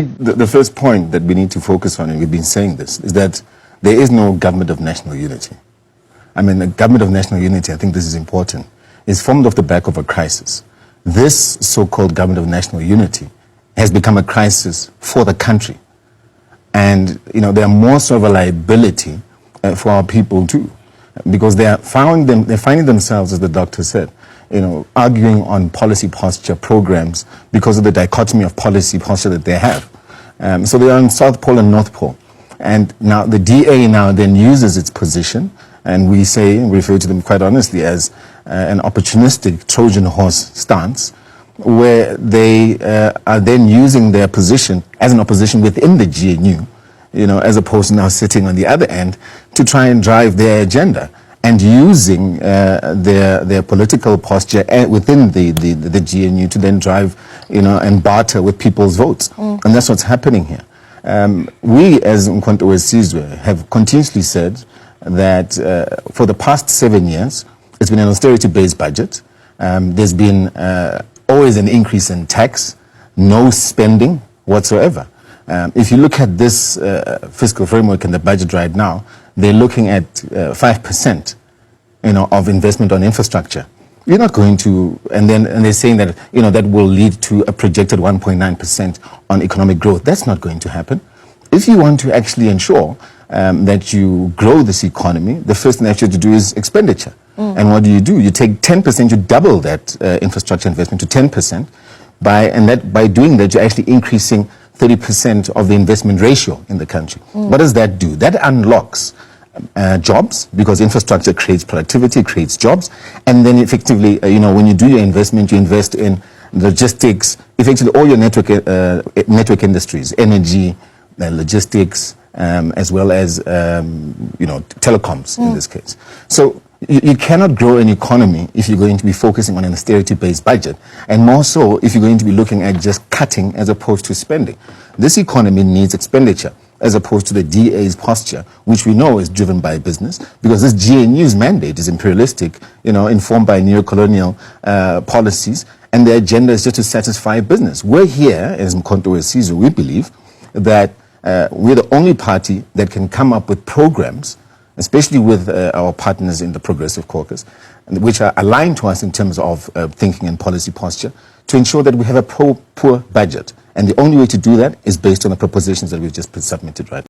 The first point that we need to focus on, and we've been saying this, is that there is no government of national unity. I mean, the government of national unity, I think this is important, is formed off the back of a crisis. This so-called government of national unity has become a crisis for the country. And, you know, they are more so of a liability for our people too, because they're finding themselves, as the doctor said, you know, arguing on policy posture programs because of the dichotomy of policy posture that they have. So they are on South Pole and North Pole. And now the DA now then uses its position, and we refer to them quite honestly as an opportunistic Trojan horse stance, where they are then using their position as an opposition within the GNU, you know, as opposed to now sitting on the other end to try and drive their agenda, and using their political posture within the GNU to then drive, you know, and barter with people's votes. And that's what's happening here. We, as Umkhonto weSizwe, have continuously said that for the past 7 years, it's been an austerity-based budget. There's been always an increase in tax, no spending whatsoever. If you look at this fiscal framework and the budget right now, they're looking at 5%, you know, of investment on infrastructure. You're not going to, and they're saying that, you know, that will lead to a projected 1.9% on economic growth. That's not going to happen. If you want to actually ensure that you grow this economy, the first thing that you have to do is expenditure. And what do? You take 10%, you double that infrastructure investment to 10%. By doing that, you're actually increasing 30% of the investment ratio in the country. What does that do? That unlocks jobs, because infrastructure creates productivity, creates jobs, and then effectively, you know, when you do your investment, you invest in logistics, effectively all your network industries, energy, logistics, as well as, you know, telecoms in this case. So you cannot grow an economy if you're going to be focusing on an austerity-based budget, and more so if you're going to be looking at just cutting as opposed to spending. This economy needs expenditure, as opposed to the DA's posture, which we know is driven by business, because this GNU's mandate is imperialistic, you know, informed by neo-colonial policies, and their agenda is just to satisfy business. We're here, as Umkhonto weSizwe, we believe that we're the only party that can come up with programs, especially with our partners in the Progressive Caucus, which are aligned to us in terms of thinking and policy posture, to ensure that we have a pro-poor budget. And the only way to do that is based on the propositions that we've just submitted right now.